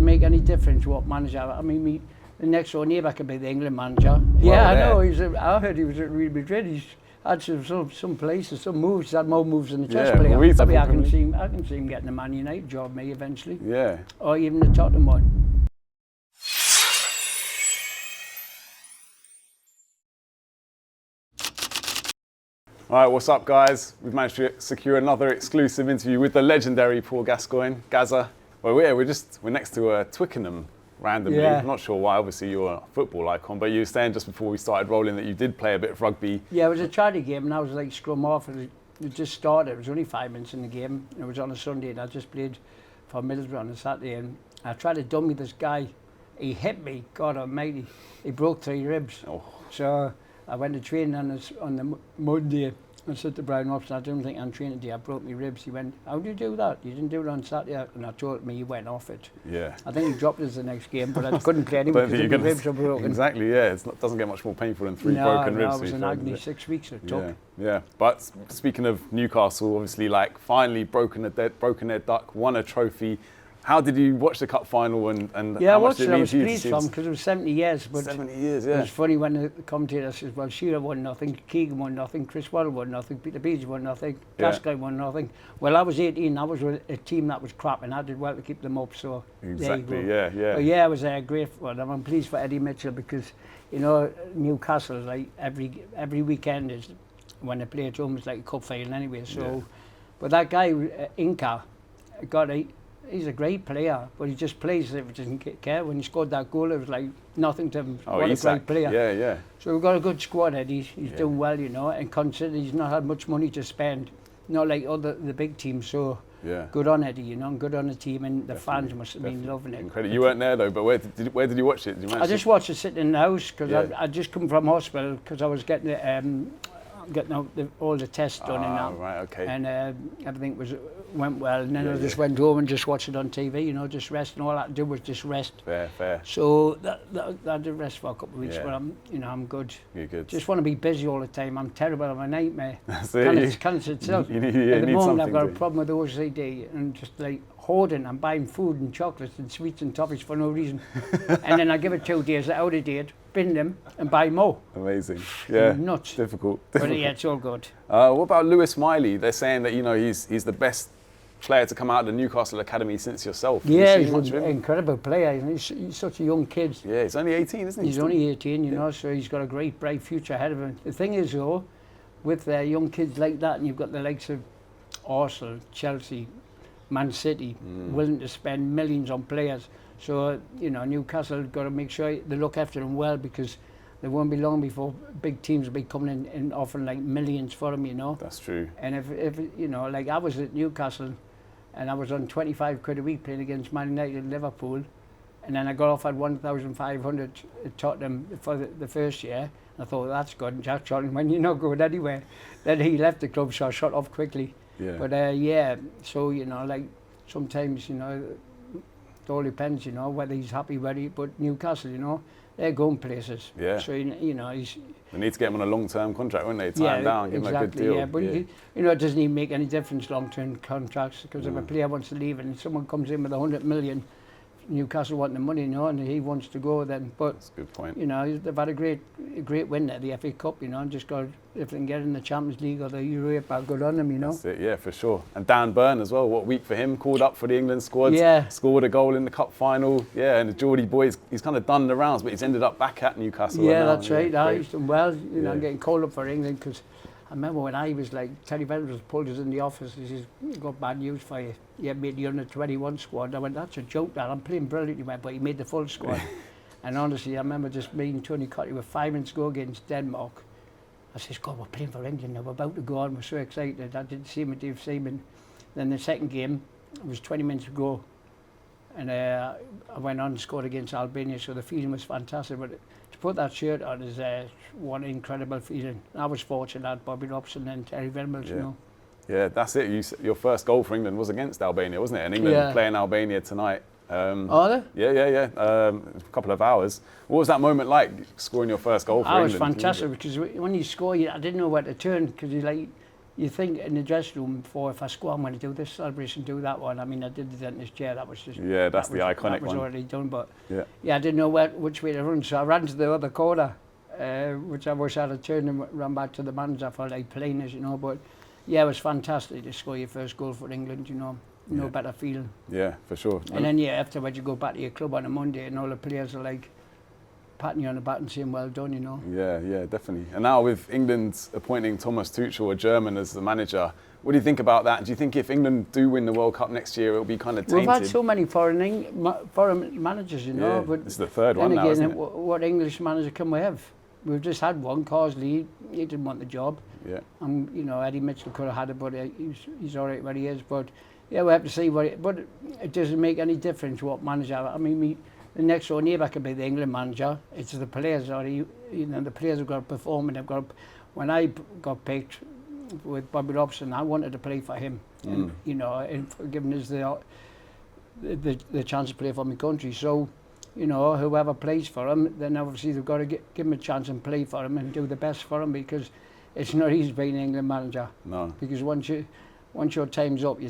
doesn't make any difference what manager. I mean, the next door neighbour could be the England manager. Well, I know. I heard he was at Real Madrid. He's had some places, some moves. He's had more moves than the chess player. Maybe I can see him getting a Man United job, maybe eventually. Yeah. Or even the Tottenham one. All right, what's up, guys? We've managed to secure another exclusive interview with the legendary Paul Gascoigne, Gazza. Well, we're next to Twickenham randomly. Yeah. I'm not sure why. Obviously, you're a football icon, but you were saying just before we started rolling that you did play a bit of rugby. Yeah, it was a charity game, and I was like scrum half. It just started. It was only 5 minutes in the game. It was on a Sunday, and I just played for Middlesbrough on a Saturday. And I tried to dummy this guy. He hit me. God Almighty! He broke 3 ribs. Oh. So I went to training on the Monday. I said to Brian Robson, I don't think I'm training today. I broke my ribs. He went, how do you do that? You didn't do it on Saturday. And I told me he went off it. Yeah. I think he dropped us the next game, but I couldn't play anyway because my ribs were broken. Exactly, yeah. It doesn't get much more painful than 3 broken ribs. No, it was an agony. 6 weeks it took. Yeah. But speaking of Newcastle, obviously, like, finally broken their duck, won a trophy. How did you watch the cup final and how much did it mean to you? I was pleased for him because it was 70 years. But 70 years, yeah. It was funny when the commentator says, well, Shearer won nothing, Keegan won nothing, Chris Waddle won nothing, Peter Bees won nothing, Gascoigne won nothing. Well, I was 18, I was with a team that was crap and I did well to keep them up, so exactly, yeah. But yeah, it was a great one. I'm pleased for Eddie Mitchell because, you know, Newcastle, like every weekend is when they play at home, it's like a cup final anyway. So, but that guy, Inca, he's a great player, but he just plays as if he doesn't care. When he scored that goal, it was like nothing to him. What a great player. Yeah. So we've got a good squad, Eddie. He's doing well, you know, and considering he's not had much money to spend, not like the big teams. So good on Eddie, you know, and good on the team, and the fans must have been loving it. Incredible. You weren't there though, but where did you watch it? I just watched it sitting in the house because I just come from hospital because I was getting all the tests done and that. Right, okay. And everything went well, and then I just went home and just watched it on TV, you know, just rest, and all I had to do was just rest. Fair. So I did rest for a couple of weeks, but I'm good. You're good. Just want to be busy all the time. I'm terrible. I'm a nightmare. That's it. Can't sit still. At the need moment, I've got a problem with OCD and just like hoarding. I'm buying food and chocolates and sweets and toffees for no reason, and then I give it 2 days out of date, bin them, and buy more. Amazing. Yeah. Nuts. Difficult. But yeah, it's all good. What about Lewis Miley? They're saying that, you know, he's the best player to come out of the Newcastle Academy since yourself. Yeah, he's an incredible player. He's such a young kid. Yeah, he's only 18, isn't he? He's only 18, you know, so he's got a great, bright future ahead of him. The thing is, though, with young kids like that, and you've got the likes of Arsenal, Chelsea, Man City, willing to spend millions on players. So, you know, Newcastle have got to make sure they look after them well because there won't be long before big teams will be coming in and offering like millions for them, you know. That's true. And if you know, like I was at Newcastle and I was on 25 quid a week playing against Man United and Liverpool, and then I got offered 1,500 at Tottenham for the first year. I thought, that's good. And Jack Charlton, when you're not going anywhere, then he left the club, so I shut off quickly. Yeah. But so, you know, like sometimes, you know, it all depends, you know, whether he's happy, but Newcastle, you know, they're going places. Yeah. So, you know, they need to get him on a long-term contract, won't they? Tie him down, give him a good deal. Yeah, but you know, it doesn't even make any difference long-term contracts because if a player wants to leave and someone comes in with 100 million, Newcastle want the money, you know, and he wants to go then. But that's a good point. You know, they've had a great win at the FA Cup, you know, and just got, if they can get in the Champions League or the Europa, good on them, you know. That's it, yeah, for sure. And Dan Burn as well, what week for him, called up for the England squad, scored a goal in the cup final. Yeah, and the Geordie boy, he's kind of done the rounds, but he's ended up back at Newcastle. Yeah, that's right. He's done well, you know, getting called up for England because I remember when I was like, Terry Venables pulled us in the office, he says, "We've got bad news for you. You made the under-21 squad." I went, "That's a joke, Dad. I'm playing brilliantly," but he made the full squad. And honestly, I remember just me and Tony Cotty with 5 minutes to go against Denmark. I says, "God, we're playing for England now. We're about to go on. We're so excited." I did the same with Dave Seaman. Then the second game, it was 20 minutes to go. And I went on and scored against Albania, so the feeling was fantastic. But to put that shirt on is one incredible feeling. I was fortunate that Bobby Robson and Terry Venables, you know. Yeah, that's it. Your first goal for England was against Albania, wasn't it? And England playing Albania tonight. Are they? Yeah. A couple of hours. What was that moment like, scoring your first goal for England? It was fantastic because when you score, I didn't know where to turn because you think in the dressing room before, if I score, I'm going to do this celebration, do that one. I mean, I did the dentist chair. That was just that's the iconic one. That was already done, but yeah, I didn't know which way to run, so I ran to the other corner, which I wish I'd have turned and ran back to the manager for like playing as, you know. But yeah, it was fantastic to score your first goal for England, you know. No better feeling. Yeah, for sure. And then afterwards you go back to your club on a Monday and all the players are like patting you on the back and saying well done, you know. Yeah, definitely. And now with England appointing Thomas Tuchel, a German, as the manager, what do you think about that? Do you think if England do win the World Cup next year, it'll be kind of tainted? We've had so many foreign managers, you know. Yeah, but it's the third one now, isn't it? What English manager can we have? We've just had one, Carsley. He didn't want the job. Yeah. And you know, Eddie Mitchell could have had it, but he's all right where he is. But yeah, we have to see but it doesn't make any difference what manager. I mean, the next door neighbour could be the England manager. It's the players, the players have got to perform, and they've got. When I got picked with Bobby Robson, I wanted to play for him, and you know, and giving us the chance to play for my country. So, you know, whoever plays for him, then obviously they've got to give him a chance and play for him and do the best for him, because it's not easy being an England manager. No. Because once your time's up,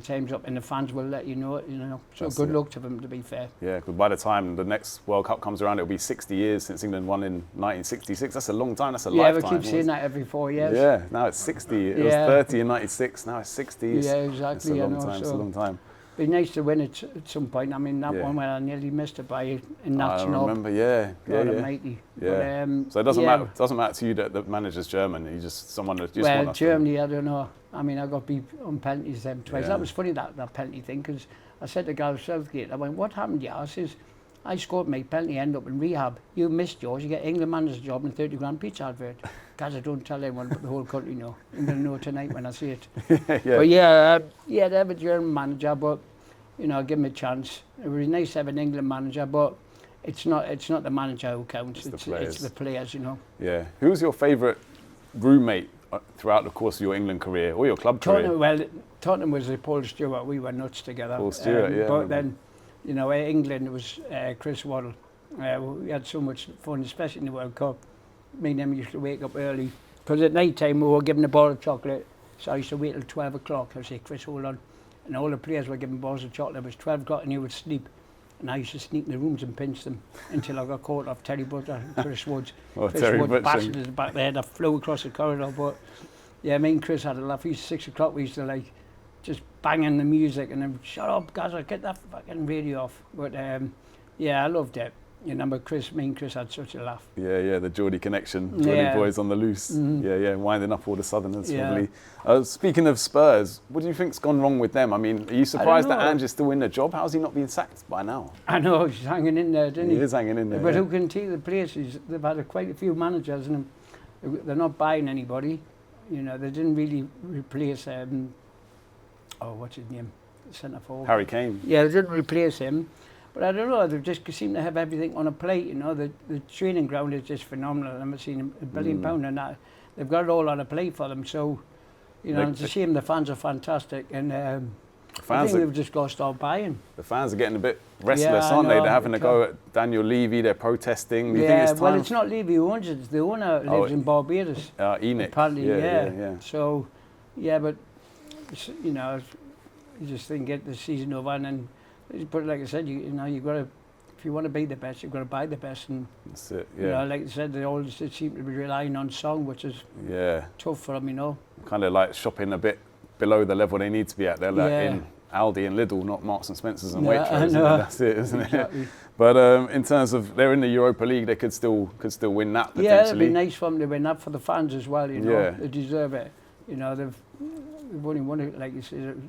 and the fans will let you know it, you know. So That's good it. luck to them, to be fair. Yeah, because by the time the next World Cup comes around, it'll be 60 years since England won in 1966. That's a long time, that's a lifetime. Yeah, we keep saying that every 4 years. Yeah, now it's 60. It was 30 in 96, now it's 60. Yeah, exactly. It's a long time, it's a long time. It'd be nice to win it at some point. I mean, that one where I nearly missed it by a notch. I remember, yeah. Almighty. Yeah. But, so it doesn't matter to you that the manager's German. You just someone that just well, Germany, I don't know. I mean, I got beat on penalties them twice. Yeah. That was funny, that penalty thing, because I said to Gareth Southgate, I went, what happened to you? I says, I scored my penalty, end up in rehab. You missed yours, you get England manager's job and 30 grand pizza advert. Gaza, don't tell anyone, but the whole country know. I'm going to know tonight when I see it. But they have a German manager, but, you know, give him a chance. It would be nice to have an England manager, but it's not the manager who counts, it's the players, you know. Yeah. Who's your favourite roommate throughout the course of your England career or your club career? Well, Tottenham was Paul Stewart. We were nuts together. Paul Stewart, But then, you know, England was Chris Waddle. We had so much fun, especially in the World Cup. Me and him used to wake up early, because at night time we were given a bar of chocolate. So I used to wait till 12 o'clock. I'd say, Chris, hold on. And all the players were given bars of chocolate. It was 12 o'clock and he would sleep. And I used to sneak in the rooms and pinch them until I got caught off Terry Butler and Chris Woods. Chris Woods bashing his back there, that flew across the corridor. But yeah, me and Chris had a laugh. 6 o'clock we used to like just banging the music and then, shut up, Gazza, get that fucking radio off. But yeah, I loved it. You know, but me and Chris had such a laugh. Yeah, the Geordie connection. Geordie boys on the loose. Yeah, winding up all the Southerners probably. Speaking of Spurs, what do you think's gone wrong with them? I mean, are you surprised that Ange is still in the job? How's he not been sacked by now? I know, he's hanging in there, didn't he? He is hanging in there. But who can take the places? They've had quite a few managers and they're not buying anybody. You know, they didn't really replace what's his name? Centre forward. Harry Kane. Yeah, they didn't replace him. But I don't know, they just seem to have everything on a plate, you know. The training ground is just phenomenal. I've never seen £1 billion and that. They've got it all on a plate for them. So, you know, it's a shame. The fans are fantastic. And I think they've just got to start buying. The fans are getting a bit restless, aren't they? They're having to go at Daniel Levy, they're protesting. Do you think it's time? Well, it's not Levy who owns it. The owner lives in Barbados. Enoch. Apparently, yeah. So, yeah, but, you know, you just think get the season over and then, but like I said, you know, you've got to, if you want to be the best, you've got to buy the best. And that's it, yeah. You know, like I said, they all seem to be relying on song, which is tough for them, you know. Kind of like shopping a bit below the level they need to be at. They're like in Aldi and Lidl, not Marks and Spencers and Waitrose. That's it, isn't exactly. it? But in terms of, they're in the Europa League, they could still win that potentially. Yeah, it'd be nice for them to win that for the fans as well, you know. Yeah. They deserve it. You know, they've only won it, like you said,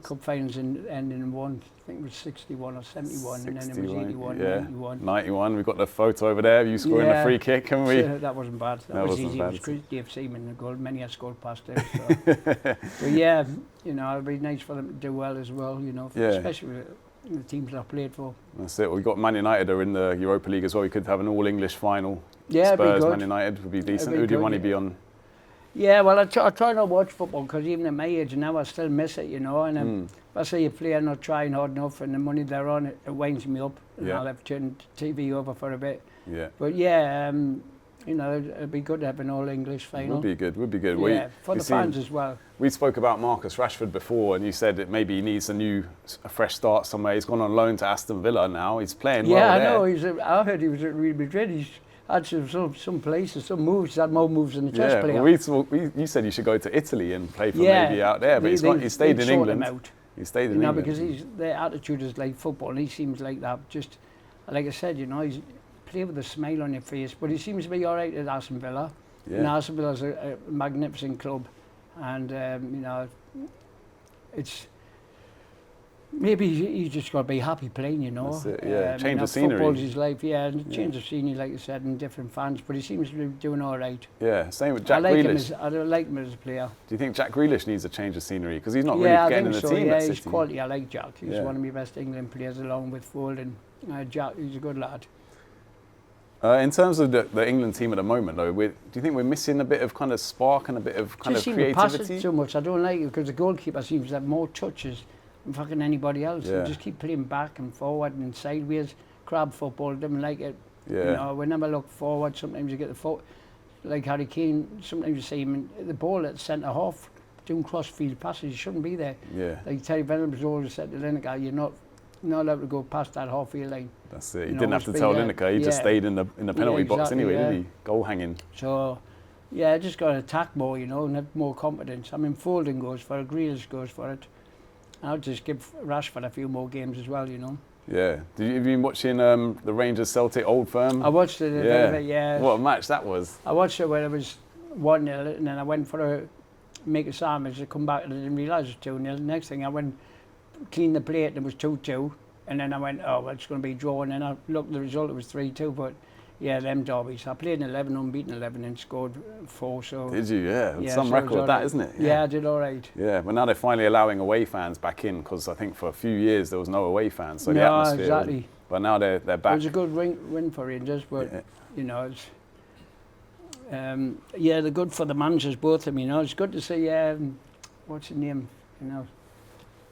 cup finals ending in one, I think it was 61 or 71, and then it was 81, 91. 91, we've got the photo over there, you scoring the free kick, haven't we? That wasn't bad. That was easy. Bad. It was Dave Seaman, the goal. Many had scored past there. So. But yeah, you know, it'd be nice for them to do well as well, you know, especially with the teams that I played for. That's it. We've got Man United are in the Europa League as well. We could have an all-English final. Yeah, Spurs, Man United would be decent. Who do you want to be on? Yeah, well, I try not to watch football because even at my age now I still miss it, you know. And if I see a player not trying hard enough and the money they're on, it winds me up. And I'll have to turn the TV over for a bit. Yeah. But yeah, it'd be good to have an all-English final. Would be good. Yeah, for the fans as well. We spoke about Marcus Rashford before, and you said that maybe he needs a fresh start somewhere. He's gone on loan to Aston Villa now. He's playing well there. Yeah, I know. I heard he was at Real Madrid. He's had some places, some moves. He's had more moves than the chess player. Well, you said you should go to Italy and play for maybe out there, but he stayed in England. He stayed in England. Because their attitude is like football, and he seems like that. Just like I said, he's play with a smile on your face, but he seems to be all right at Aston Villa. Yeah. And Aston Villa's a magnificent club, and it's maybe he's just got to be happy playing. That's it, yeah. Change of scenery. Football's his life, and change of scenery, like I said, and different fans. But he seems to be doing all right. Yeah, same with Jack Grealish. I like him as a player. Do you think Jack Grealish needs a change of scenery because he's not really getting in the team? Yeah, he's quality. I like Jack. He's one of my best England players, along with Foden. Jack, he's a good lad. In terms of the England team at the moment, though, do you think we're missing a bit of kind of spark and a bit of kind of creativity? Just seem to pass it too much. I don't like it because the goalkeeper seems to have more touches than fucking anybody else. Yeah. They just keep playing back and forward and sideways. Crab football, don't like it. Yeah. We never look forward. Sometimes you get like Harry Kane, sometimes you see him in the ball at centre half doing cross-field passes. You shouldn't be there. Yeah. Like Terry Venables always said to Lineker, you're not allowed to go past that half-field line. That's it. He didn't have to tell Lineker. He just stayed in the penalty box anyway, didn't he? Goal hanging. So, just got to attack more, and have more confidence. I mean, Foden goes for it, Grealish goes for it. I'll just give Rashford a few more games as well, Yeah. Have you been watching the Rangers Celtic Old Firm? I watched it a bit of it, yeah. What a match that was. I watched it when it was 1-0, and then I went for a make a sandwich to come back, and I didn't realise it was 2-0. Next thing I went, cleaned the plate, and it was 2-2. And then I went, it's going to be a draw. And then I looked at the result, it was 3-2. But yeah, them derbies. I played in 11, unbeaten 11, and scored 4. So did you? Yeah, some record that, isn't it? Yeah, I did all right. Yeah, but now they're finally allowing away fans back in because I think for a few years there was no away fans. So the no, atmosphere. Exactly. But now they're back. It was a good win for Rangers, but it's. They're good for the managers, both of them. It's good to see. What's his name?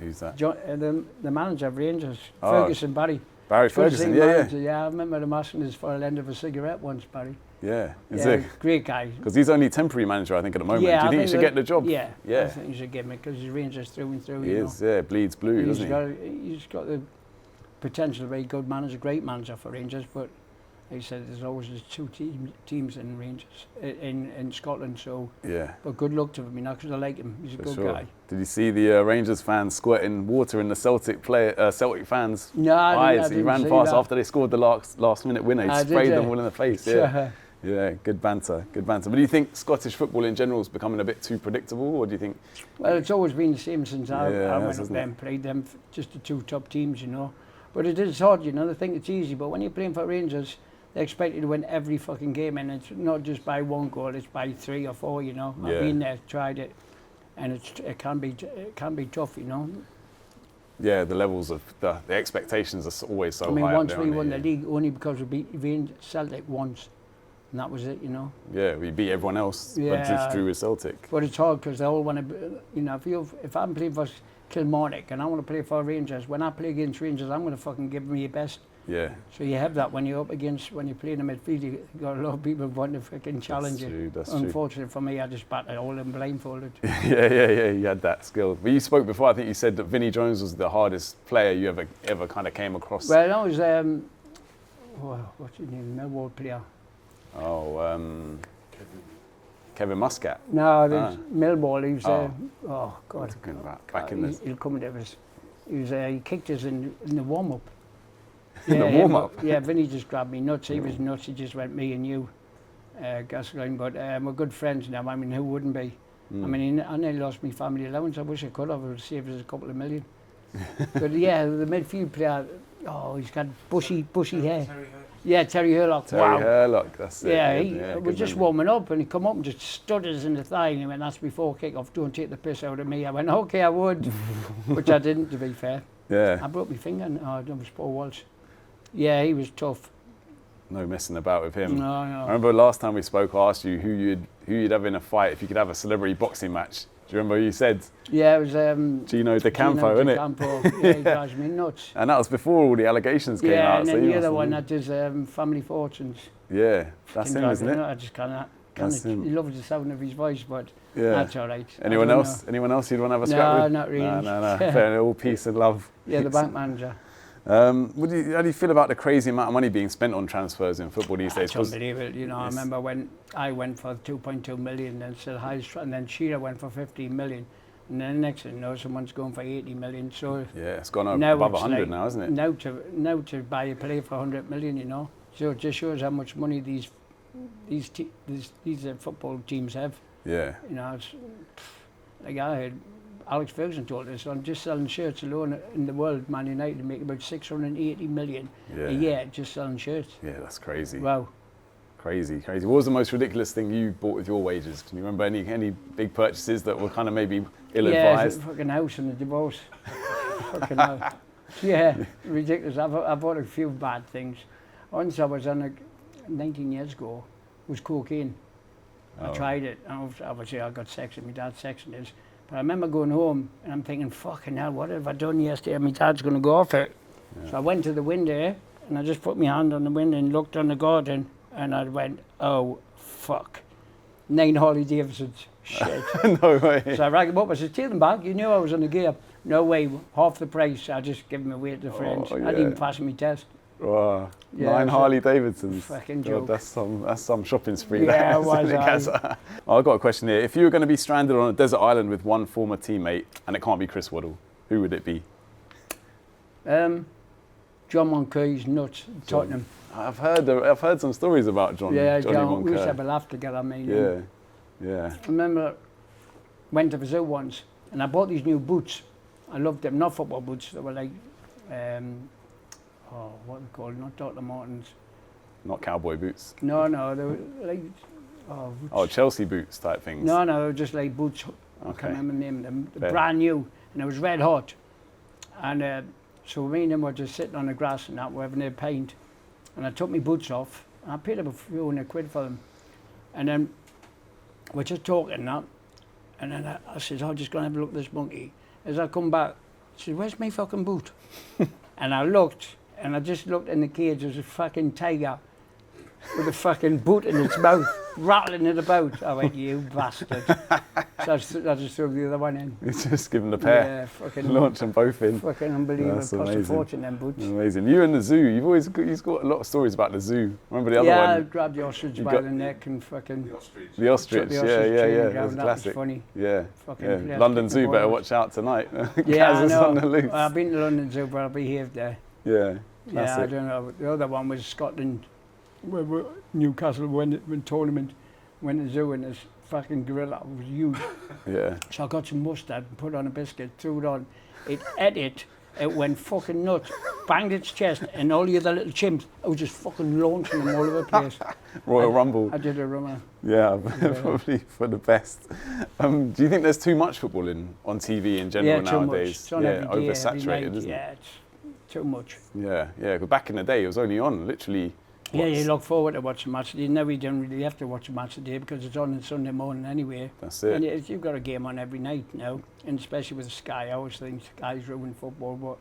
Who's that? The manager of Rangers, Ferguson, Barry. Barry Ferguson, yeah. Yeah, I remember him asking us for a end of a cigarette once, Barry. Yeah, is it? Great guy. Because he's only temporary manager, I think, at the moment. Yeah, do you think he should get the job? Yeah, I think he should get it because he's Rangers through and through. He is, bleeds blue, doesn't he? He's got the potential to be a good manager, great manager for Rangers, but he said there's always two teams in Rangers in Scotland. So but good luck to him, because I like him. He's a good guy. Did you see the Rangers fans squirting water in the Celtic fans' eyes? He ran past that after they scored the last minute winner. He sprayed them all in the face. Yeah. Yeah, good banter. But do you think Scottish football in general is becoming a bit too predictable, or do you think? Well, it's always been the same since I went up there and played them, just the two top teams, But it is hard, They think it's easy, but when you're playing for Rangers, they expect you to win every fucking game, and it's not just by 1 goal; it's by 3 or 4. I've been there, tried it, and it can be tough, Yeah, the levels of the expectations are always so high. I mean, once we won the league only because we beat Celtic once, and that was it, Yeah, we beat everyone else, but just drew with Celtic. But it's hard because they all want to, if I'm playing for Kilmarnock and I want to play for Rangers, when I play against Rangers, I'm going to fucking give them your best. Yeah. So you have that when you're when you play in the midfield, you've got a lot of people wanting to fucking challenge you. That's Unfortunately for me, I just batted all them blindfolded. Yeah, you had that skill. But you spoke before, I think you said that Vinnie Jones was the hardest player you ever kind of came across. Well, I was, what's his name, Millwall player? Oh, Kevin Muscat. No, Millwall, he was, oh God. Back in this. He'll come into this. He kicked us in the warm-up. In the warm-up? Yeah, Vinny just grabbed me nuts. He was nuts. He just went, me and you, Gascoigne. But we're good friends now. I mean, who wouldn't be? I mean, I nearly lost my family allowance. I wish I could have. It would save us a couple of million. But yeah, the midfield player, he's got bushy hair. Terry Hurlock. Terry Hurlock, that's it. Yeah, we're just warming up, and he come up and just stood us in the thigh, and he went, that's before kick-off, don't take the piss out of me. I went, okay, I would, which I didn't, to be fair. Yeah. I broke my finger, and that was Paul Walsh. Yeah, he was tough. No messing about with him. No. I remember last time we spoke, I asked you who you'd have in a fight if you could have a celebrity boxing match. Do you remember who you said? Yeah, it was Gino De Campo, wasn't it? Campo. Yeah, he drives me nuts. And that was before all the allegations came out. Yeah, and so then the other one that does Family Fortunes. Yeah, that's him, isn't it? I just can't. He loves the sound of his voice, but that's all right. Anyone else? Anyone else you'd want to have a scrap with? No, not really. No. Fair, all peace and love. Yeah, the bank manager. How do you feel about the crazy amount of money being spent on transfers in football these days? It's unbelievable. You know, I remember when I went for 2.2 million, and and then Shearer went for 15 million, and then next thing you know, someone's going for 80 million. So yeah, it's gone above 100 now, isn't it? Now to buy a player for 100 million, you know, so it just shows how much money these football teams have. Yeah. You know, it's like I heard Alex Ferguson told us on just selling shirts alone in the world, Man United make about 680 million a year just selling shirts. Yeah, that's crazy. Wow. Crazy. What was the most ridiculous thing you bought with your wages? Can you remember any big purchases that were kind of maybe ill-advised? Yeah, fucking house and a divorce. Fucking hell. Yeah, ridiculous. I bought a few bad things. Once I was on 19 years ago, was cocaine. I tried it. Obviously, I got sex with my dad, sex and this. But I remember going home and I'm thinking, fucking hell, what have I done yesterday? My dad's going to go off it. Yeah. So I went to the window and I just put my hand on the window and looked on the garden and I went, oh, fuck. 9 Harley Davidsons. Shit. No way. So I rang him up. I said, take them back. You knew I was on the gear. No way. Half the price. I just give them away to the friends. I didn't even pass my test. Wow. Yeah, 9 Harley Davidsons. Fucking joke. That's some shopping spree. Yeah, it was. Gazza. I've got a question here. If you were going to be stranded on a desert island with one former teammate, and it can't be Chris Waddle, who would it be? John Moncur's nuts, Tottenham. I've heard some stories about Johnny Moncur. We used to have a laugh together. I mean, yeah. I remember went to the zoo once, and I bought these new boots. I loved them, not football boots. They were like, what are they called? Not Dr. Martens. Not cowboy boots. No, they were like Chelsea boots type things. No, they were just like boots. I can't remember the name of them. They're brand new, and it was red hot. And so me and them were just sitting on the grass and that, we're having a pint. And I took my boots off, and I paid them a few £100 for them. And then we're just talking that, and then I said, I'm just going to have a look at this monkey. As I come back, I said, where's my fucking boot? And I looked, and I just looked in the cage, there was a fucking tiger with a fucking boot in its mouth, rattling it about. I went, you bastard. So I just threw the other one in. You just give them the pair. Yeah, fucking. Launch them both in. Fucking unbelievable. That's Cost amazing. a fortune, them boots. Amazing. You and the zoo, you've got a lot of stories about the zoo. Remember the other one? Yeah, I grabbed the ostrich by the neck and fucking... The ostrich, yeah. That was classic. funny. Yeah. Fucking London Zoo, better watch out tonight. Yeah, I know. On the loose. Well, I've been to London Zoo, but I behaved there. Yeah. Yeah, I don't know. The other one was Scotland, where Newcastle went tournament, went to the zoo, and this fucking gorilla was huge. Yeah. So I got some mustard and put on a biscuit, threw it on. It ate it. It went fucking nuts, banged its chest, and all the other little chimps, I was just fucking launching them all over the place. Royal Rumble. I did a rummer. Yeah, probably for the best. Do you think there's too much football on TV in general nowadays? It's on every day, oversaturated, isn't it? Yeah, it's too much. Yeah. But back in the day, it was only on literally. Yeah, you look forward to watching a match a day. Now we don't really have to watch a match a day because it's on Sunday morning anyway. That's it. And you've got a game on every night now, and especially with Sky. I always think Sky's ruined football, but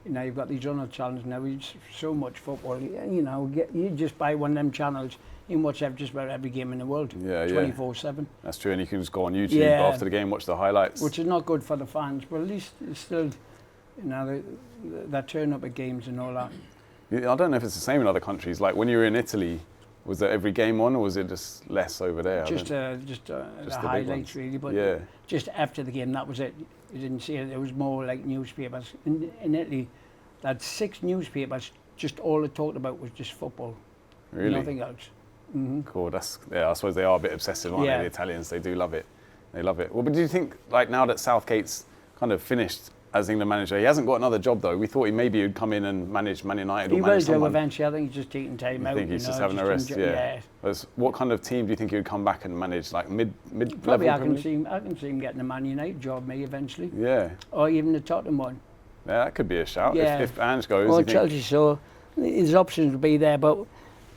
you've got these other channels now. It's so much football. You just buy one of them channels, you can watch just about every game in the world. 24/7. That's true, and you can just go on YouTube after the game, watch the highlights. Which is not good for the fans, but at least it's still, they turn up at games and all that. I don't know if it's the same in other countries. Like when you were in Italy, was there every game on, or was it just less over there? Just the highlights really, but just after the game, that was it. You didn't see it. It was more like newspapers. In Italy, they had 6 newspapers. Just all they talked about was just football. Really? Nothing else. Mm-hmm. Cool. I suppose they are a bit obsessive, aren't they? The Italians, they do love it. They love it. Well, but do you think, like now that Southgate's kind of finished as England manager, he hasn't got another job though. We thought he would come in and manage Man United or manage someone. He will do eventually. I think he's just taking time out. I think he's just having a rest. Yeah. What kind of team do you think he would come back and manage? Like mid Probably level? I can see him getting a Man United job, maybe eventually. Yeah. Or even the Tottenham one. Yeah, that could be a shout. Yeah. If Ange goes. Or Chelsea. So his options will be there, but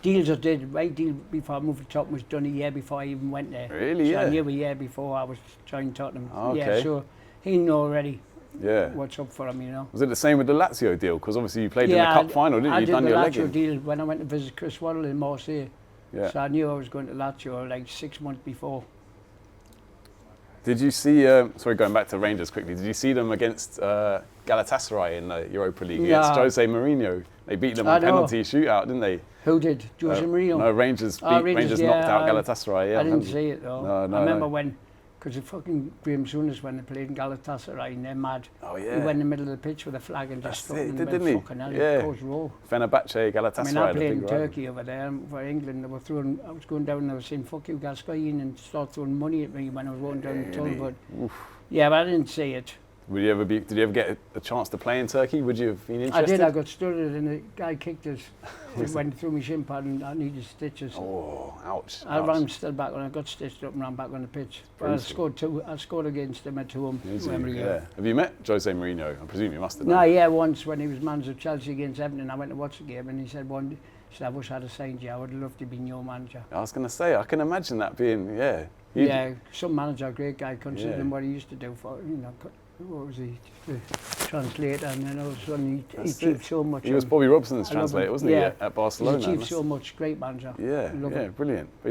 deals I did, my deal before I moved to Tottenham was done a year before I even went there. Really? So Yeah. I knew a year before I was joining Tottenham. Okay. Yeah, so he knew already Yeah. what's up for him, you know. Was it the same with the Lazio deal? Because obviously you played in the cup final, didn't you? I did done the your Lazio legging. deal when I went to visit Chris Waddle in Marseille. Yeah. So I knew I was going to Lazio like 6 months before. Did you see, sorry, going back to Rangers quickly, did you see them against Galatasaray in the Europa League against Jose Mourinho? They beat them on penalty shootout, didn't they? Who did? Jose Mourinho? No, Rangers Rangers knocked out Galatasaray. Yeah, I didn't see it though. No, I remember when, because the fucking Graham Souness when they played in Galatasaray and they're mad. Oh yeah. He went in the middle of the pitch with a flag and just stuck in the didn't middle. he? Fucking hell, Yeah. goes roll. Fenerbahce, Galatasaray. I mean, I played in big Turkey over there and for England. They were throwing. I was going down and they were saying "fuck you, Gascoigne" and start throwing money at me when I was walking down the tunnel. But yeah, but I didn't see it. Did you ever get a chance to play in Turkey? Would you have been interested? I did. I got studded and the guy kicked us. It went through my shin pad and I needed stitches. Oh, ouch. I ran still back when I got stitched up and ran back on the pitch. But I scored two. I scored against him at home. Yeah. Have you met Jose Mourinho? I presume you must have. No, yeah, once when he was manager of Chelsea against Everton, I went to watch the game and he said, I wish I'd have signed you. I would have loved to be your manager. I was going to say, I can imagine that being, yeah. Yeah, some manager, a great guy, considering what he used to do for, you know, what was he, the translator, and then all of a sudden he achieved so much. He was Bobby Robson's translator, wasn't he, at Barcelona? He achieved so much, great manager. Yeah, brilliant. But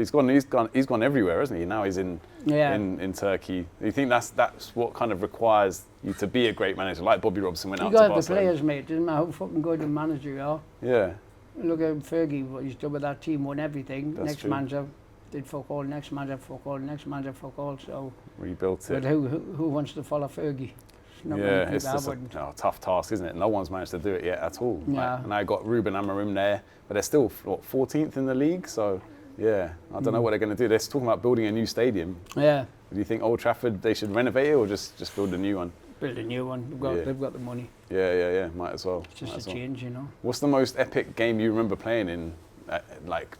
he's gone everywhere, hasn't he? Now he's in Turkey. Do you think that's what kind of requires you to be a great manager, like Bobby Robson went out to Barcelona? You got the players, mate. Doesn't matter how fucking good a manager you are. Yeah. Look at Fergie, what he's done with that team, won everything. That's next true. Manager did fuck all, next manager fuck all, next manager fuck all. So rebuilt it. But who wants to follow Fergie? It's just a tough task, isn't it? No one's managed to do it yet at all. Yeah. And I got Ruben Amorim there, but they're still 14th in the league. So yeah, I don't know what they're going to do. They're talking about building a new stadium. Yeah. Do you think Old Trafford they should renovate it or just build a new one? Build a new one. They've got the money. Yeah. Might as well. It's just a change, you know. What's the most epic game you remember playing in?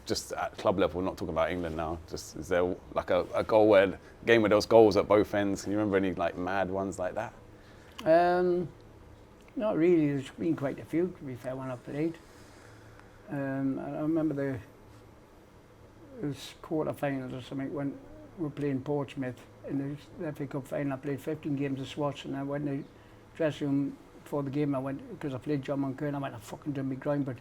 Just at club level, not talking about England now. Just is there like a game where there was goals at both ends? Can you remember any like mad ones like that? Not really. There's been quite a few, to be fair, when I played. I remember it was quarter-finals or something when we were playing Portsmouth in the FA Cup final. I played 15 games of Swats and I went in the dressing room before the game. I went, because I played John Moncur, I went, I fucking done my groin, but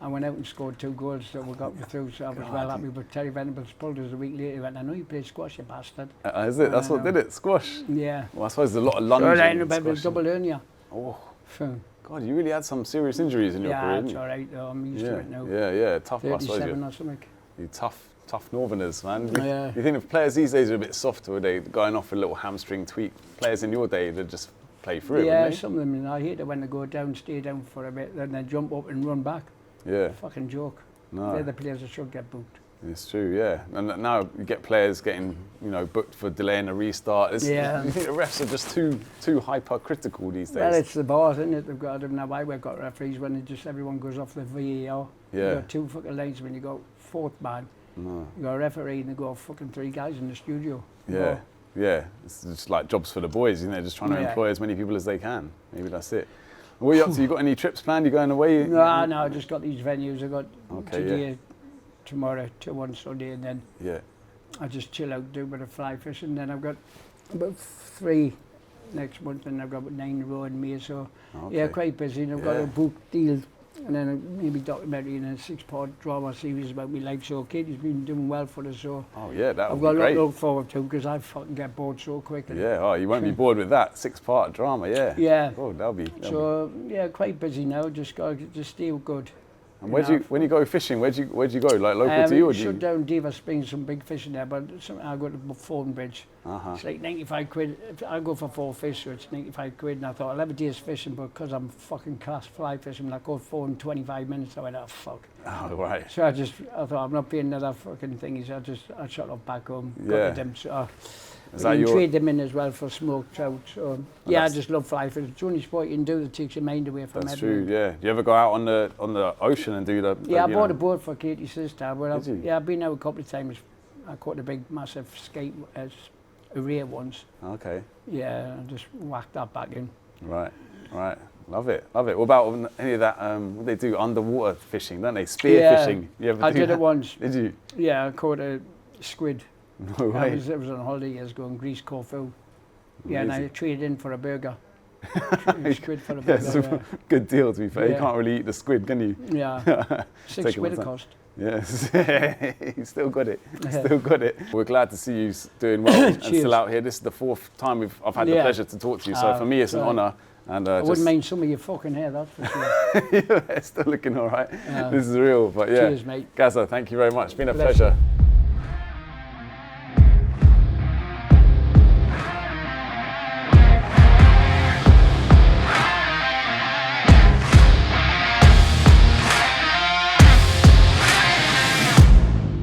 I went out and scored 2 goals, so we got through. So I was well happy. But Terry Venables pulled us a week later. He went, I know you played squash, you bastard. Is it? That's what did it? Squash? Yeah. Well, I suppose there's a lot of lunging. So I ended up with a double hernia. Oh. So, God, you really had some serious injuries in your career, didn't you? Yeah, it's all right though. I'm used to it now. Yeah. Tough. 37 or something. You tough Northerners, man. Yeah. You think if players these days are a bit softer, are they going off a little hamstring tweak? Players in your day, they'd just play through it, wouldn't they? Some of them, I hate it when they go down, stay down for a bit, then they jump up and run back. Yeah. Fucking joke. No. They're the players that should get booked. It's true, yeah. And now you get players getting, booked for delaying a restart. You think the refs are just too hypercritical these days? Well, it's the bars, isn't it? They've got, I don't know why we've got referees when everyone goes off the VAR. Yeah. You've got 2 fucking lanes when you go 4th man. No. You got a referee and they go fucking 3 guys in the studio. Yeah. Yeah. It's just like jobs for the boys, just trying to employ as many people as they can. Maybe that's it. What are you up to? You got any trips planned? You going away? No, I just got these venues. I got today, tomorrow, 2 on Sunday, and then I just chill out, do a bit of fly fishing. Then I've got about 3 next month, and I've got about 9 in a row in May. So quite busy. And I've got a book deal, and then maybe documentary and a 6-part drama series about my life. So Katie's been doing well for us. So that I've got a lot to look forward to because I fucking get bored so quick. You won't be bored with that 6-part drama. Yeah. Oh, that'll be. Quite busy now. Just got to just stay good. And when you go fishing, where'd you go? Like local to you, or do you? Shut down Diva Springs, some big fishing there, but I go to Thornbridge. It's like 95 quid. I go for 4 fish, so it's 95 quid. And I thought I'll have a day's fishing, but because I'm fucking class fly fishing, I go 4 in 25 minutes. I went, oh fuck. Oh right. So I thought I'm not paying another fucking thingy. So I shut off back home. Yeah. Got them. So you trade them in as well for smoked trout. So I just love fly fishing. It's the only sport you can do that takes your mind away from everything. That's true. Yeah. Do you ever go out on the ocean and do the? I bought a boat for Katie's sister. I've been out a couple of times. I caught a big, massive skate array once. Okay. Yeah, I just whacked that back in. Right. Love it, love it. What about any of that, what they do, underwater fishing, don't they? Spear fishing. You ever I do did that? it once. Did you? Yeah, I caught a squid. No way. It was on holiday years ago in Greece, Corfu. Yeah, and I Amazing. traded in for a burger. Squid for a Yeah, burger. it's a good deal, to be fair. You Yeah. can't really eat the squid, can you? Yeah. Take £6 it one it time. cost. Yes, you still got it. Still got it. We're glad to see you doing well and Cheers. still out here. This is the 4th time I've had the pleasure to talk to you. So for me, it's an honour. And I wouldn't mind some of your fucking hair, that's for sure. yeah, it's still looking all right. This is real, but yeah. Cheers, mate. Gazza, thank you very much. It's been a Pleasure. pleasure.